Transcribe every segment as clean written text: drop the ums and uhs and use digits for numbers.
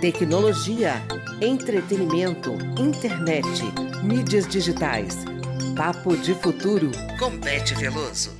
Tecnologia, entretenimento, internet, mídias digitais. Papo de Futuro com Beth Veloso.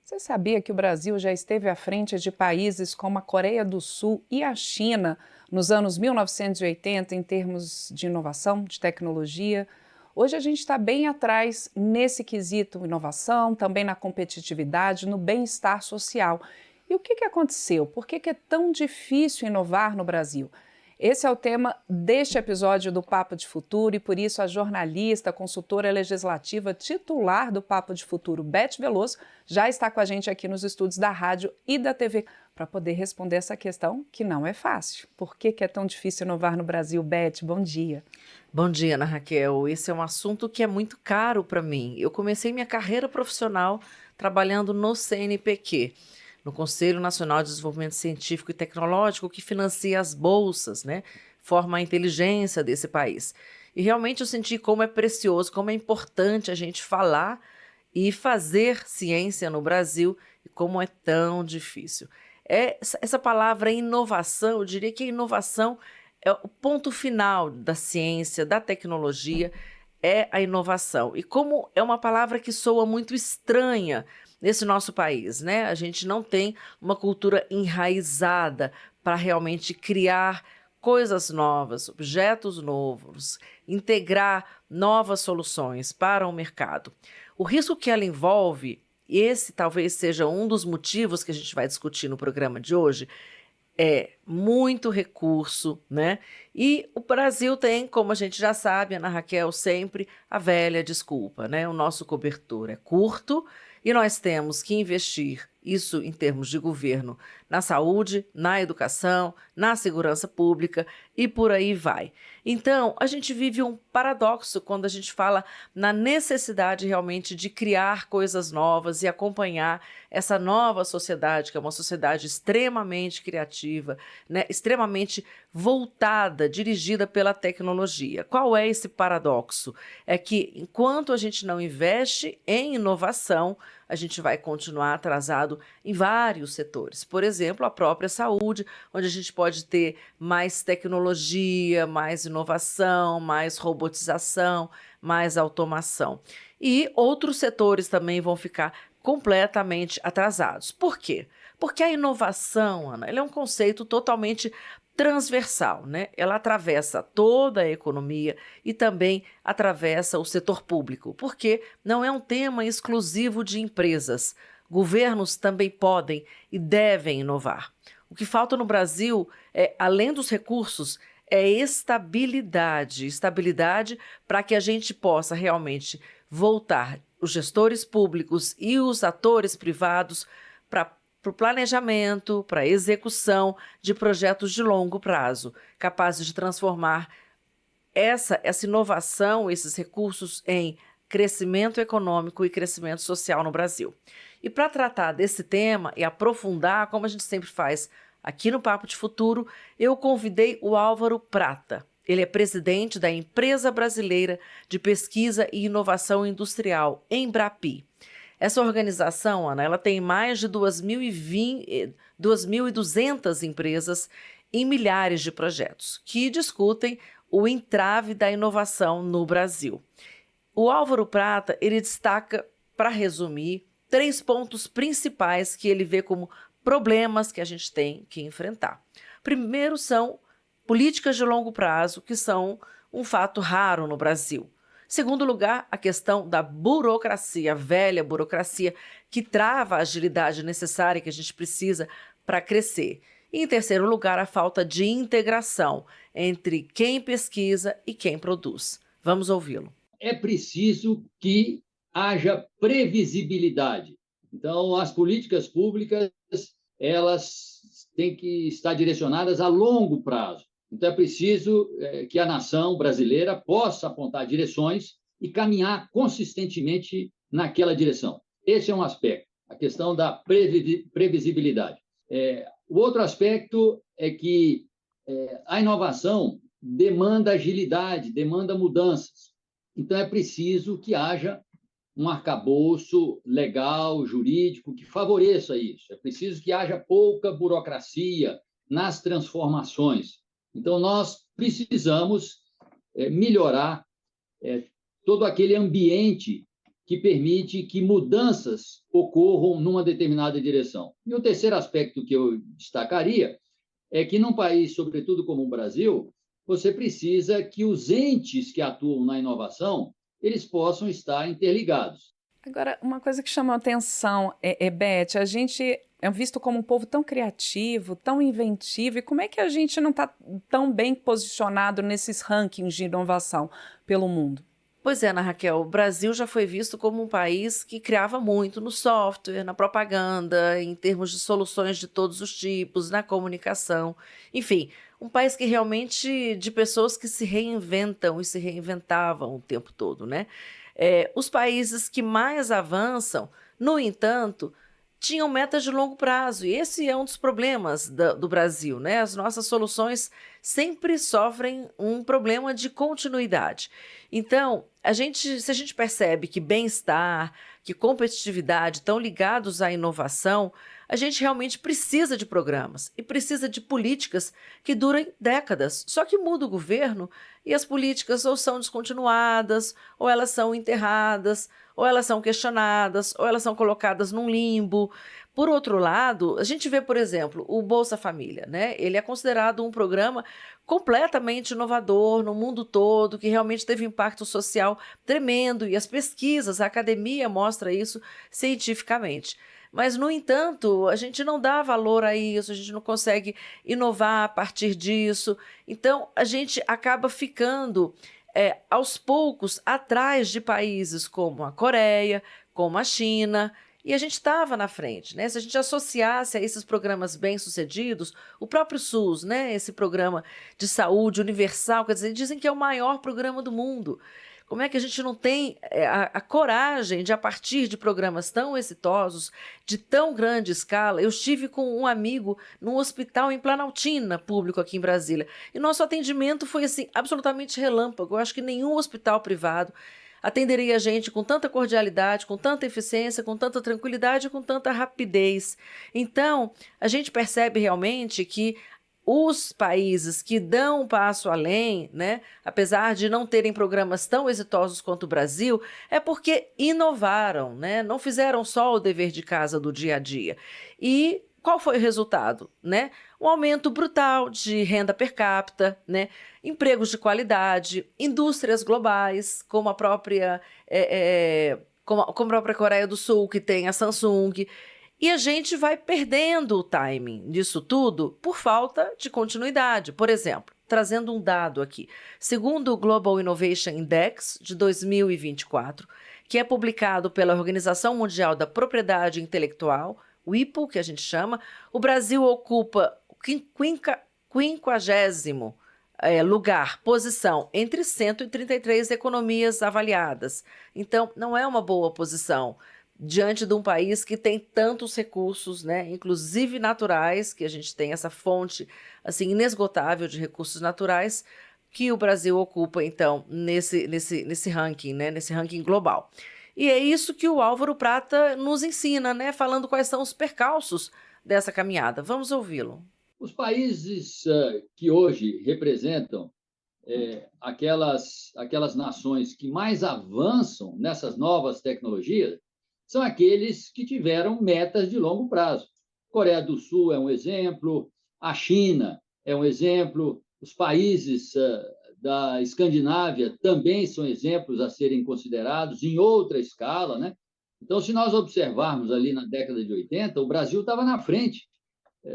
Você sabia que o Brasil já esteve à frente de países como a Coreia do Sul e a China nos anos 1980 em termos de inovação, de tecnologia? Hoje a gente está bem atrás nesse quesito inovação, também na competitividade, no bem-estar social. E o que aconteceu? Por que é tão difícil inovar no Brasil? Esse é o tema deste episódio do Papo de Futuro e por isso a jornalista, consultora legislativa titular do Papo de Futuro, Beth Veloso, já está com a gente aqui nos estúdios da rádio e da TV para poder responder essa questão que não é fácil. Por que é tão difícil inovar no Brasil? Beth, bom dia. Bom dia, Ana Raquel. Esse é um assunto que é muito caro para mim. Eu comecei minha carreira profissional trabalhando no CNPq, no Conselho Nacional de Desenvolvimento Científico e Tecnológico, que financia as bolsas, né? Forma a inteligência desse país. E realmente eu senti como é precioso, como é importante a gente falar e fazer ciência no Brasil e como é tão difícil. Essa palavra inovação, eu diria que a inovação é o ponto final da ciência, da tecnologia, é a inovação. E como é uma palavra que soa muito estranha nesse nosso país, né? A gente não tem uma cultura enraizada para realmente criar coisas novas, objetos novos, integrar novas soluções para o mercado. O risco que ela envolve, e esse talvez seja um dos motivos que a gente vai discutir no programa de hoje, é muito recurso, né? E o Brasil tem, como a gente já sabe, Ana Raquel, sempre a velha desculpa, né? O nosso cobertor é curto e nós temos que investir, isso em termos de governo, na saúde, na educação, na segurança pública e por aí vai. Então, a gente vive um paradoxo quando a gente fala na necessidade realmente de criar coisas novas e acompanhar essa nova sociedade, que é uma sociedade extremamente criativa, né, extremamente voltada, dirigida pela tecnologia. Qual é esse paradoxo? É que enquanto a gente não investe em inovação, a gente vai continuar atrasado em vários setores. Por exemplo, a própria saúde, onde a gente pode ter mais tecnologia, mais inovação, mais robotização, mais automação. E outros setores também vão ficar completamente atrasados. Por quê? Porque a inovação, Ana, ela é um conceito totalmente transversal, né? Ela atravessa toda a economia e também atravessa o setor público, porque não é um tema exclusivo de empresas. Governos também podem e devem inovar. O que falta no Brasil, além dos recursos, é estabilidade para que a gente possa realmente voltar os gestores públicos e os atores privados para o planejamento, para a execução de projetos de longo prazo, capazes de transformar essa inovação, esses recursos em crescimento econômico e crescimento social no Brasil. E para tratar desse tema e aprofundar, como a gente sempre faz aqui no Papo de Futuro, eu convidei o Álvaro Prata. Ele é presidente da Empresa Brasileira de Pesquisa e Inovação Industrial, Embrapi. Essa organização, Ana, ela tem mais de 2.200 empresas em milhares de projetos que discutem o entrave da inovação no Brasil. O Álvaro Prata, ele destaca, para resumir, 3 pontos principais que ele vê como problemas que a gente tem que enfrentar. Primeiro são políticas de longo prazo, que são um fato raro no Brasil. Segundo lugar, a questão da burocracia, a velha burocracia, que trava a agilidade necessária que a gente precisa para crescer. E em terceiro lugar, a falta de integração entre quem pesquisa e quem produz. Vamos ouvi-lo. É preciso que haja previsibilidade. Então, as políticas públicas, elas têm que estar direcionadas a longo prazo. Então, é preciso que a nação brasileira possa apontar direções e caminhar consistentemente naquela direção. Esse é um aspecto, a questão da previsibilidade. O outro aspecto é que a inovação demanda agilidade, demanda mudanças. Então, é preciso que haja um arcabouço legal, jurídico, que favoreça isso. É preciso que haja pouca burocracia, nas transformações. Então, nós precisamos melhorar todo aquele ambiente que permite que mudanças ocorram numa determinada direção. E o terceiro aspecto que eu destacaria é que, num país, sobretudo como o Brasil, você precisa que os entes que atuam na inovação eles possam estar interligados. Agora, uma coisa que chama a atenção, Beth, a gente é visto como um povo tão criativo, tão inventivo, e como é que a gente não está tão bem posicionado nesses rankings de inovação pelo mundo? Pois é, Ana Raquel, o Brasil já foi visto como um país que criava muito no software, na propaganda, em termos de soluções de todos os tipos, na comunicação. Enfim, um país que realmente de pessoas que se reinventam e se reinventavam o tempo todo, né? Os países que mais avançam, no entanto, tinham metas de longo prazo, e esse é um dos problemas do Brasil, né? As nossas soluções sempre sofrem um problema de continuidade. Então, se a gente percebe que bem-estar, que competitividade estão ligados à inovação, a gente realmente precisa de programas e precisa de políticas que durem décadas. Só que muda o governo e as políticas ou são descontinuadas, ou elas são enterradas, ou elas são questionadas, ou elas são colocadas num limbo. Por outro lado, a gente vê, por exemplo, o Bolsa Família, né? Ele é considerado um programa completamente inovador no mundo todo, que realmente teve impacto social tremendo, e as pesquisas, a academia mostra isso cientificamente. Mas, no entanto, a gente não dá valor a isso, a gente não consegue inovar a partir disso. Então, a gente acaba ficando, aos poucos, atrás de países como a Coreia, como a China, e a gente estava na frente, né? Se a gente associasse a esses programas bem-sucedidos, o próprio SUS, né? Esse programa de saúde universal, quer dizer, dizem que é o maior programa do mundo. Como é que a gente não tem a coragem de, a partir de programas tão exitosos, de tão grande escala? Eu estive com um amigo num hospital em Planaltina, público aqui em Brasília, e nosso atendimento foi assim, absolutamente relâmpago. Eu acho que nenhum hospital privado atenderia a gente com tanta cordialidade, com tanta eficiência, com tanta tranquilidade, com tanta rapidez. Então, a gente percebe realmente que os países que dão um passo além, né, apesar de não terem programas tão exitosos quanto o Brasil, é porque inovaram, né, não fizeram só o dever de casa do dia a dia. E qual foi o resultado, né? Um aumento brutal de renda per capita, né? Empregos de qualidade, indústrias globais, como a própria como a própria Coreia do Sul, que tem a Samsung. E a gente vai perdendo o timing disso tudo por falta de continuidade. Por exemplo, trazendo um dado aqui, segundo o Global Innovation Index de 2024, que é publicado pela Organização Mundial da Propriedade Intelectual, o IPO, que a gente chama, o Brasil ocupa o 50º lugar, posição, entre 133 economias avaliadas. Então, não é uma boa posição diante de um país que tem tantos recursos, né, inclusive naturais, que a gente tem essa fonte assim, inesgotável de recursos naturais, que o Brasil ocupa, então, nesse ranking, né, nesse ranking global. E é isso que o Álvaro Prata nos ensina, né, falando quais são os percalços dessa caminhada. Vamos ouvi-lo. Os países que hoje representam aquelas nações que mais avançam nessas novas tecnologias são aqueles que tiveram metas de longo prazo. Coreia do Sul é um exemplo, a China é um exemplo, os países da Escandinávia também são exemplos a serem considerados em outra escala, né? Então, se nós observarmos ali na década de 80, o Brasil estava na frente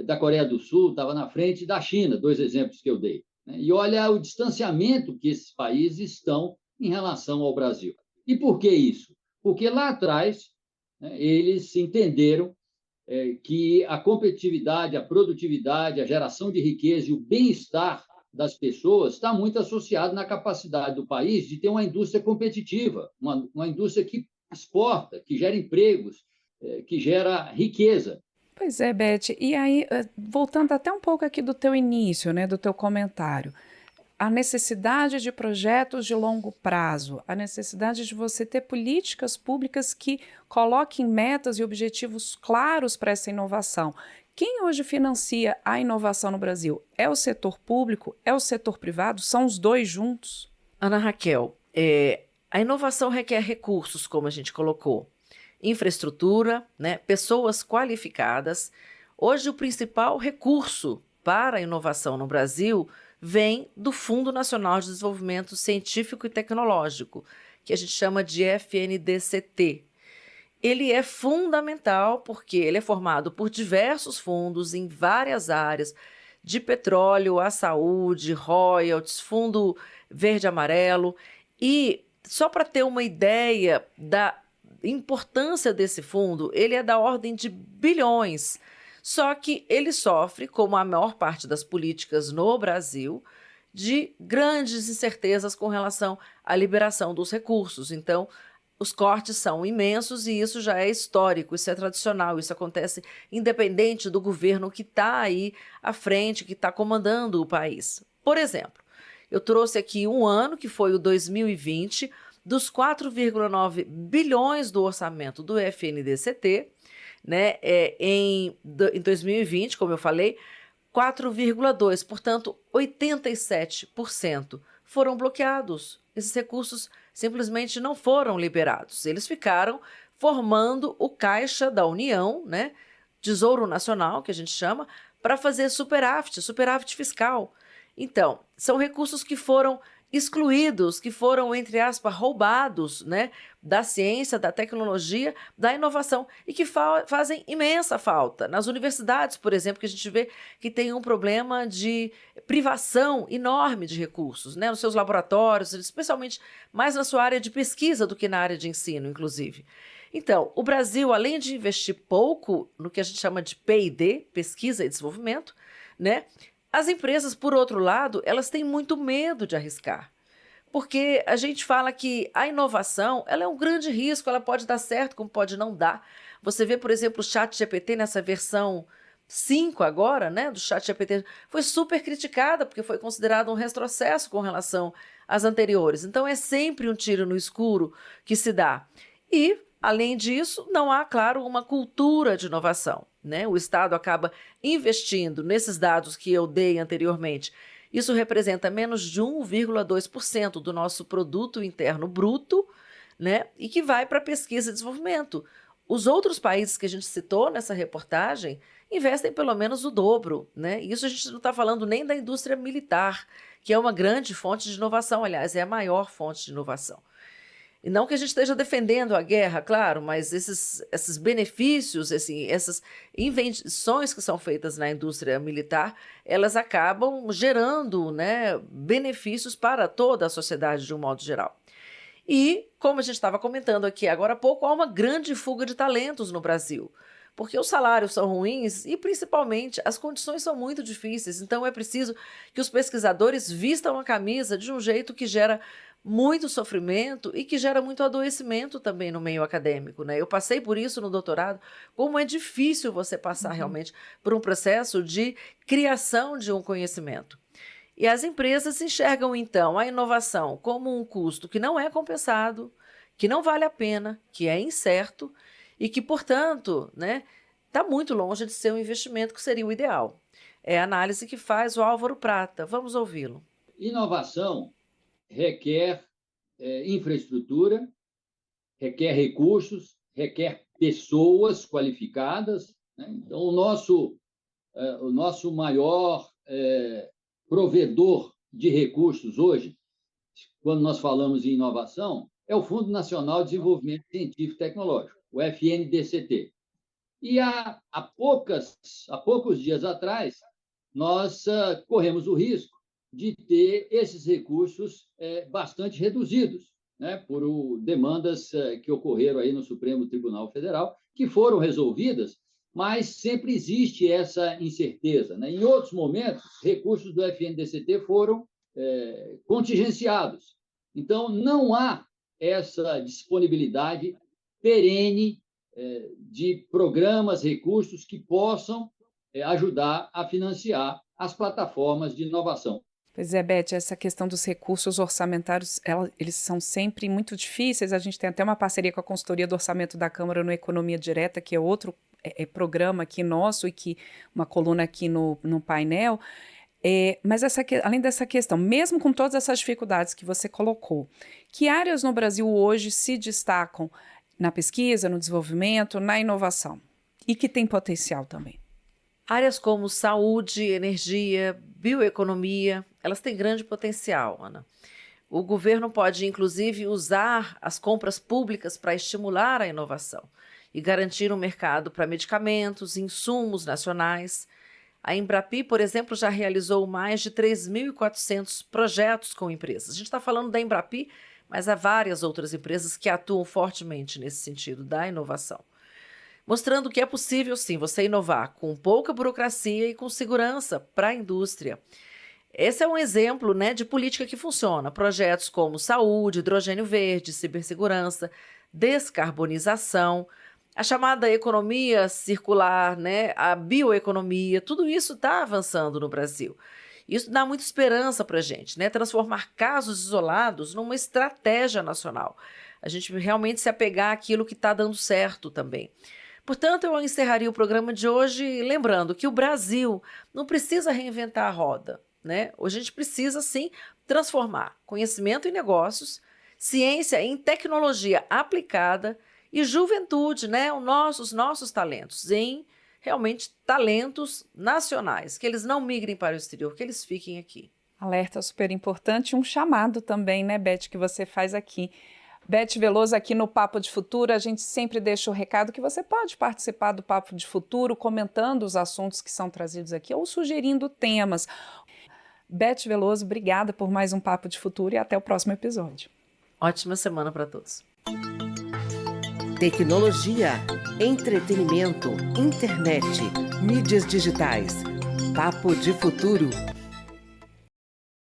da Coreia do Sul, estava na frente da China, dois exemplos que eu dei, né? E olha o distanciamento que esses países estão em relação ao Brasil. E por que isso? Porque lá atrás, né, eles entenderam que a competitividade, a produtividade, a geração de riqueza e o bem-estar das pessoas está muito associado na capacidade do país de ter uma indústria competitiva, uma indústria que exporta, que gera empregos, que gera riqueza. Pois é, Beth. E aí, voltando até um pouco aqui do teu início, né, do teu comentário, a necessidade de projetos de longo prazo, a necessidade de você ter políticas públicas que coloquem metas e objetivos claros para essa inovação. Quem hoje financia a inovação no Brasil? É o setor público? É o setor privado? São os dois juntos? Ana Raquel, a inovação requer recursos, como a gente colocou, infraestrutura, né, pessoas qualificadas. Hoje, o principal recurso para a inovação no Brasil vem do Fundo Nacional de Desenvolvimento Científico e Tecnológico, que a gente chama de FNDCT. Ele é fundamental porque ele é formado por diversos fundos em várias áreas, de petróleo à saúde, royalties, fundo verde-amarelo. E só para ter uma ideia da importância desse fundo, ele é da ordem de bilhões. Só que ele sofre, como a maior parte das políticas no Brasil, de grandes incertezas com relação à liberação dos recursos. Então, os cortes são imensos e isso já é histórico, isso é tradicional, isso acontece independente do governo que está aí à frente, que está comandando o país. Por exemplo, eu trouxe aqui um ano, que foi o 2020, dos 4,9 bilhões do orçamento do FNDCT, né, em 2020, como eu falei, 4,2, portanto, 87% foram bloqueados. Esses recursos simplesmente não foram liberados. Eles ficaram formando o caixa da União, né, Tesouro Nacional, que a gente chama, para fazer superávit fiscal. Então, são recursos que foram excluídos, que foram, entre aspas, roubados, né, da ciência, da tecnologia, da inovação e que fazem imensa falta. Nas universidades, por exemplo, que a gente vê que tem um problema de privação enorme de recursos, né, nos seus laboratórios, especialmente mais na sua área de pesquisa do que na área de ensino, inclusive. Então, o Brasil, além de investir pouco no que a gente chama de P&D, Pesquisa e Desenvolvimento, né, as empresas, por outro lado, elas têm muito medo de arriscar, porque a gente fala que a inovação ela é um grande risco, ela pode dar certo como pode não dar. Você vê, por exemplo, o ChatGPT nessa versão 5 agora, né, do ChatGPT, foi super criticada porque foi considerado um retrocesso com relação às anteriores. Então é sempre um tiro no escuro que se dá. E, além disso, não há, claro, uma cultura de inovação, né? O Estado acaba investindo nesses dados que eu dei anteriormente. Isso representa menos de 1,2% do nosso produto interno bruto, né? E que vai para pesquisa e desenvolvimento. Os outros países que a gente citou nessa reportagem investem pelo menos o dobro, né? Isso a gente não está falando nem da indústria militar, que é uma grande fonte de inovação, aliás, é a maior fonte de inovação. E não que a gente esteja defendendo a guerra, claro, mas esses benefícios, essas invenções que são feitas na indústria militar, elas acabam gerando, né, benefícios para toda a sociedade de um modo geral. E, como a gente estava comentando aqui agora há pouco, há uma grande fuga de talentos no Brasil, porque os salários são ruins e, principalmente, as condições são muito difíceis. Então, é preciso que os pesquisadores vistam a camisa de um jeito que gera muito sofrimento e que gera muito adoecimento também no meio acadêmico, né? Eu passei por isso no doutorado, como é difícil você passar realmente por um processo de criação de um conhecimento. E as empresas enxergam, então, a inovação como um custo que não é compensado, que não vale a pena, que é incerto e que, portanto, né, está muito longe de ser um investimento que seria o ideal. É a análise que faz o Álvaro Prata. Vamos ouvi-lo. Inovação requer infraestrutura, requer recursos, requer pessoas qualificadas, né? Então, o nosso maior provedor de recursos hoje, quando nós falamos em inovação, é o Fundo Nacional de Desenvolvimento Científico e Tecnológico, o FNDCT. E há poucos dias atrás, nós corremos o risco de ter esses recursos bastante reduzidos, né, por demandas que ocorreram aí no Supremo Tribunal Federal, que foram resolvidas, mas sempre existe essa incerteza, né? Em outros momentos, recursos do FNDCT foram contingenciados. Então, não há essa disponibilidade perene de programas, recursos que possam ajudar a financiar as plataformas de inovação. Pois é, Beth, essa questão dos recursos orçamentários, eles são sempre muito difíceis. A gente tem até uma parceria com a consultoria do orçamento da Câmara no Economia Direta, que é outro programa aqui nosso e que uma coluna aqui no painel. Mas além dessa questão, mesmo com todas essas dificuldades que você colocou, que áreas no Brasil hoje se destacam na pesquisa, no desenvolvimento, na inovação e que tem potencial também? Áreas como saúde, energia, bioeconomia, elas têm grande potencial, Ana. O governo pode, inclusive, usar as compras públicas para estimular a inovação e garantir um mercado para medicamentos, insumos nacionais. A Embrapi, por exemplo, já realizou mais de 3.400 projetos com empresas. A gente está falando da Embrapi, mas há várias outras empresas que atuam fortemente nesse sentido da inovação. Mostrando que é possível, sim, você inovar com pouca burocracia e com segurança para a indústria. Esse é um exemplo, né, de política que funciona. Projetos como saúde, hidrogênio verde, cibersegurança, descarbonização, a chamada economia circular, né, a bioeconomia, tudo isso está avançando no Brasil. Isso dá muita esperança para a gente, né, transformar casos isolados numa estratégia nacional. A gente realmente se apegar àquilo que está dando certo também. Portanto, eu encerraria o programa de hoje lembrando que o Brasil não precisa reinventar a roda, né? Hoje a gente precisa, sim, transformar conhecimento em negócios, ciência em tecnologia aplicada e juventude, né? Os nossos talentos em realmente talentos nacionais, que eles não migrem para o exterior, que eles fiquem aqui. Alerta super importante, um chamado também, né, Beth, que você faz aqui. Beth Veloso aqui no Papo de Futuro, a gente sempre deixa o recado que você pode participar do Papo de Futuro comentando os assuntos que são trazidos aqui ou sugerindo temas. Beth Veloso, obrigada por mais um Papo de Futuro e até o próximo episódio. Ótima semana para todos. Tecnologia, entretenimento, internet, mídias digitais. Papo de Futuro.